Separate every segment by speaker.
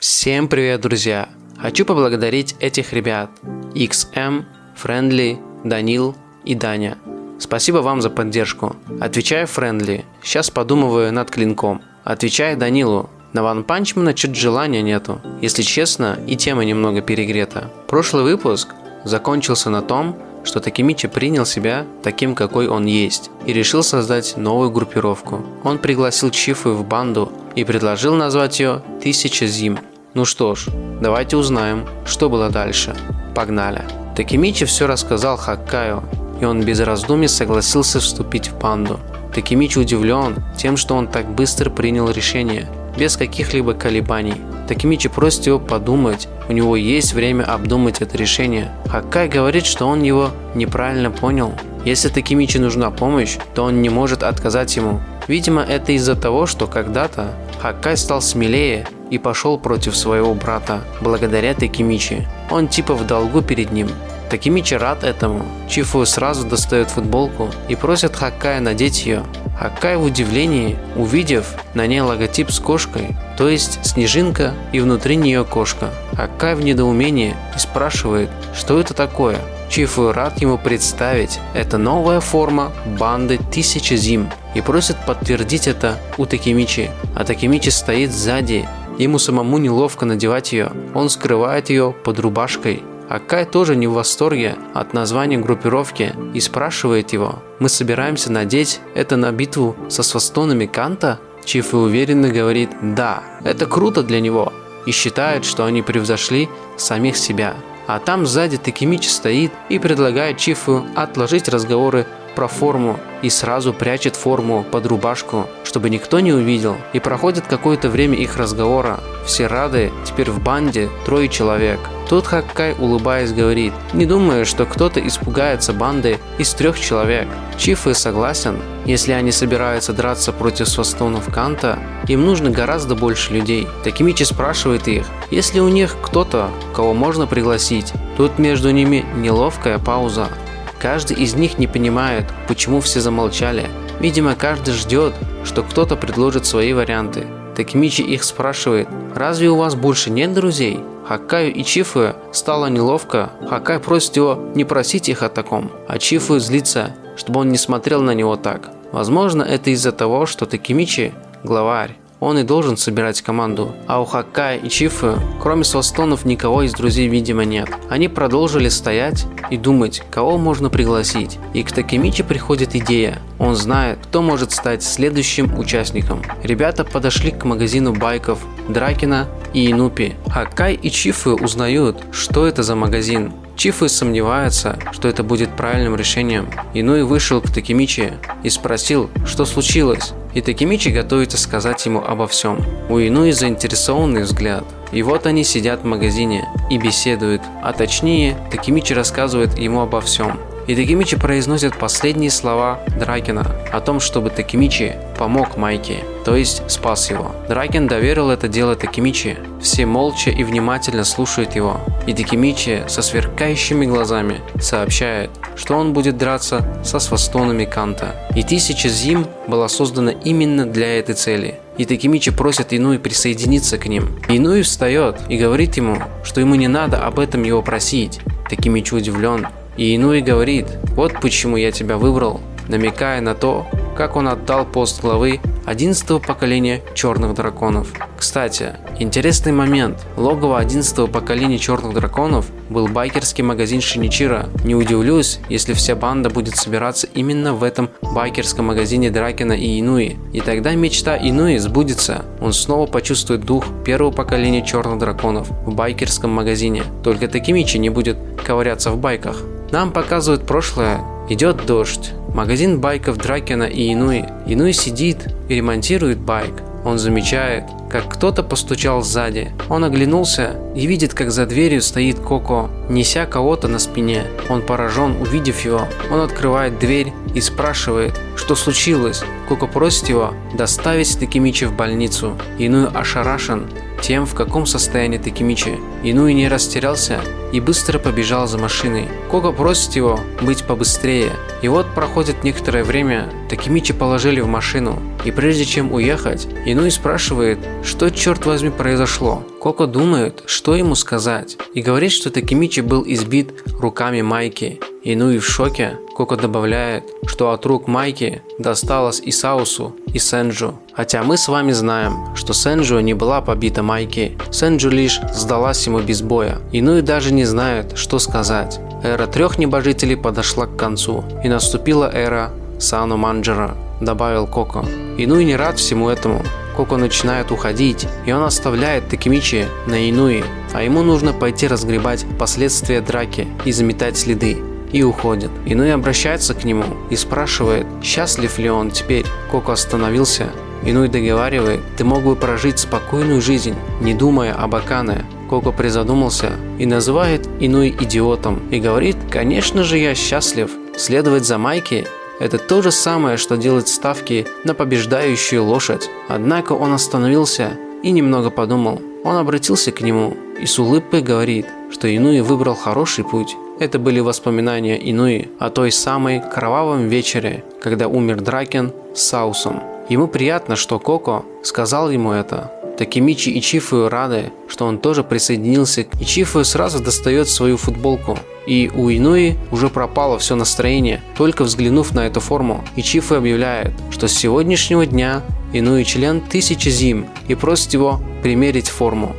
Speaker 1: Всем привет, друзья! Хочу поблагодарить этих ребят: XM, Friendly, Данил и Даня. Спасибо вам за поддержку. Отвечаю Friendly, сейчас подумываю над клинком. Отвечаю Данилу, на ванпанчмена чуть желания нету. Если честно, и тема немного перегрета. Прошлый выпуск закончился на том, что Такемичи принял себя таким, какой он есть, и решил создать новую группировку. Он пригласил Чифу в банду и предложил назвать ее 1000 зим. Ну что ж, давайте узнаем, что было дальше. Погнали! Такемичи все рассказал Хоккаю, и он без раздумий согласился вступить в банду. Такемичи удивлен тем, что он так быстро принял решение, без каких-либо колебаний. Такемичи просит его подумать, у него есть время обдумать это решение. Хоккай говорит, что он его неправильно понял. Если Такемичи нужна помощь, то он не может отказать ему. Видимо, это из-за того, что когда-то Хоккай стал смелее и пошел против своего брата, благодаря Такемичи. Он типа в долгу перед ним. Такемичи рад этому. Чифу сразу достает футболку и просит Хоккая надеть ее. Хоккай в удивлении, увидев на ней логотип с кошкой, то есть снежинка и внутри нее кошка. Хоккай в недоумении и спрашивает, что это такое. Чифу рад ему представить, это новая форма банды 1000 зим, и просит подтвердить это у Такемичи. А Такемичи стоит сзади, ему самому неловко надевать ее, он скрывает ее под рубашкой. Хоккай тоже не в восторге от названия группировки и спрашивает его: «Мы собираемся надеть это на битву со свастонами Канта?» Чифу уверенно говорит: «Да, это круто для него», и считает, что они превзошли самих себя. А там сзади Такемичи стоит и предлагает Чифу отложить разговоры про форму и сразу прячет форму под рубашку, чтобы никто не увидел. И проходит какое-то время их разговора. Все рады, теперь в банде 3 человек. Тут Хоккай, улыбаясь, говорит: «Не думаю, что кто-то испугается банды из 3 человек». Чифу согласен, если они собираются драться против свастонов Канта, им нужно гораздо больше людей. Такемичи спрашивает их, есть ли у них кто-то, кого можно пригласить. Тут между ними неловкая пауза. Каждый из них не понимает, почему все замолчали. Видимо, каждый ждет, что кто-то предложит свои варианты. Такемичи их спрашивает: «Разве у вас больше нет друзей?» Хоккаю и Чифу стало неловко. Хоккай просит его не просить их о таком, а Чифу злится, чтобы он не смотрел на него так. Возможно, это из-за того, что Такемичи главарь. Он и должен собирать команду. А у Хоккая и Чифу, кроме свастонов, никого из друзей, видимо, нет. Они продолжили стоять и думать, кого можно пригласить. И к Такемичи приходит идея. Он знает, кто может стать следующим участником. Ребята подошли к магазину байков Дракена и Инупи. Хоккай и Чифу узнают, что это за магазин. Чифу сомневается, что это будет правильным решением. Инуи вышел к Такемичи и спросил, что случилось. И Такемичи готовится сказать ему обо всем. У Инуи заинтересованный взгляд. И вот они сидят в магазине и беседуют. А точнее, Такемичи рассказывает ему обо всем. И Такемичи произносит последние слова Дракена о том, чтобы Такемичи помог Майке, то есть спас его. Дракен доверил это дело Такемичи. Все молча и внимательно слушают его. И Такемичи со сверкающими глазами сообщает, что он будет драться со свастонами Канта. И 1000 зим была создана именно для этой цели. И Такемичи просит Инуи присоединиться к ним. Инуи встает и говорит ему, что ему не надо об этом его просить. Такемичи удивлен. И Инуи говорит: «Вот почему я тебя выбрал», намекая на то, как он отдал пост главы 11-го поколения черных драконов. Кстати, интересный момент. Логово 11-го поколения черных драконов был байкерский магазин Шиничиро. Не удивлюсь, если вся банда будет собираться именно в этом байкерском магазине Дракена и Инуи. И тогда мечта Инуи сбудется. Он снова почувствует дух первого поколения черных драконов в байкерском магазине. Только Такемичи не будет ковыряться в байках. Нам показывают прошлое. Идет дождь. Магазин байков Дракена и Инуи. Инуи сидит и ремонтирует байк. Он замечает, как кто-то постучал сзади. Он оглянулся и видит, как за дверью стоит Коко, неся кого-то на спине. Он поражен, увидев его. Он открывает дверь и спрашивает, что случилось. Коко просит его доставить Такемичи в больницу. Инуи ошарашен тем, в каком состоянии Такемичи. Инуи не растерялся и быстро побежал за машиной. Коко просит его быть побыстрее. И вот проходит некоторое время, Такемичи положили в машину. И прежде чем уехать, Инуи спрашивает, что черт возьми произошло. Коко думает, что ему сказать, и говорит, что Такемичи был избит руками Майки. Инуи в шоке. Коко добавляет, что от рук Майки досталось и Саусу, и Сенджу. Хотя мы с вами знаем, что Сенджу не была побита Майки. Сенджу лишь сдалась ему без боя. Инуи даже не знает, что сказать. Эра 3 небожителей подошла к концу, и наступила эра Сану Манджера, добавил Коко. Инуи не рад всему этому. Коко начинает уходить, и он оставляет Такемичи на Инуи, а ему нужно пойти разгребать последствия драки и заметать следы. И уходит. Инуи обращается к нему и спрашивает, счастлив ли он теперь. Коко остановился. Инуи договаривает, ты мог бы прожить спокойную жизнь, не думая об Акане. Коко призадумался и называет Инуи идиотом и говорит, конечно же я счастлив. Следовать за Майки – это то же самое, что делать ставки на побеждающую лошадь. Однако он остановился и немного подумал. Он обратился к нему и с улыбкой говорит, что Инуи выбрал хороший путь. Это были воспоминания Инуи о той самой кровавом вечере, когда умер Дракен с Саусом. Ему приятно, что Коко сказал ему это. Такемичи и Чифуо рады, что он тоже присоединился, и Чифуо сразу достает свою футболку. И у Инуи уже пропало все настроение, только взглянув на эту форму, и Чифуо объявляет, что с сегодняшнего дня Инуи член 1000 зим и просит его примерить форму.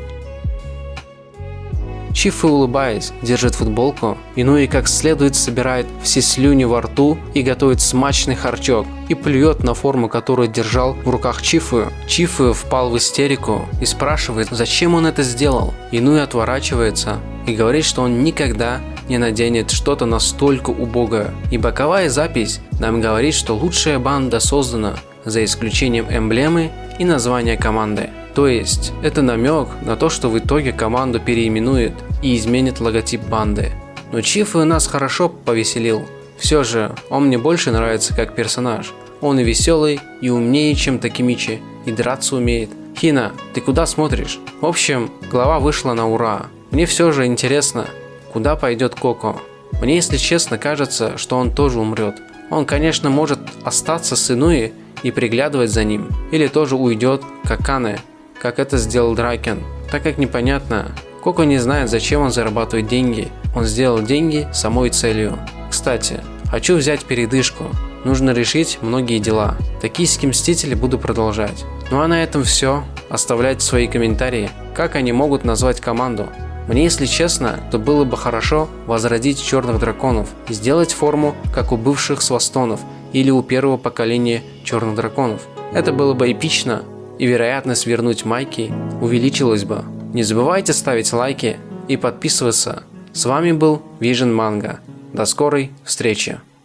Speaker 1: Чифуо, улыбаясь, держит футболку, Инуи как следует собирает все слюни во рту и готовит смачный харчок и плюет на форму, которую держал в руках Чифуо. Чифуо впал в истерику и спрашивает, зачем он это сделал. Инуи отворачивается и говорит, что он никогда не наденет что-то настолько убогое. И боковая запись нам говорит, что лучшая банда создана, за исключением эмблемы и названия команды. То есть, это намек на то, что в итоге команду переименует и изменит логотип банды. Но Чифуо нас хорошо повеселил. Все же, он мне больше нравится как персонаж. Он и веселый, и умнее, чем Такемичи, и драться умеет. Хина, ты куда смотришь? В общем, глава вышла на ура. Мне все же интересно, куда пойдет Коко. Мне, если честно, кажется, что он тоже умрет. Он, конечно, может остаться с Инуи и приглядывать за ним, или тоже уйдет к Акане, как это сделал Дракен. Так как непонятно, Коко не знает, зачем он зарабатывает деньги. Он сделал деньги самой целью. Кстати, хочу взять передышку. Нужно решить многие дела. Токийские мстители буду продолжать. Ну а на этом все. Оставляйте свои комментарии, как они могут назвать команду. Мне, если честно, то было бы хорошо возродить черных драконов и сделать форму, как у бывших свастонов или у первого поколения черных драконов. Это было бы эпично, и вероятность вернуть Майки увеличилась бы. Не забывайте ставить лайки и подписываться. С вами был Vision Manga. До скорой встречи!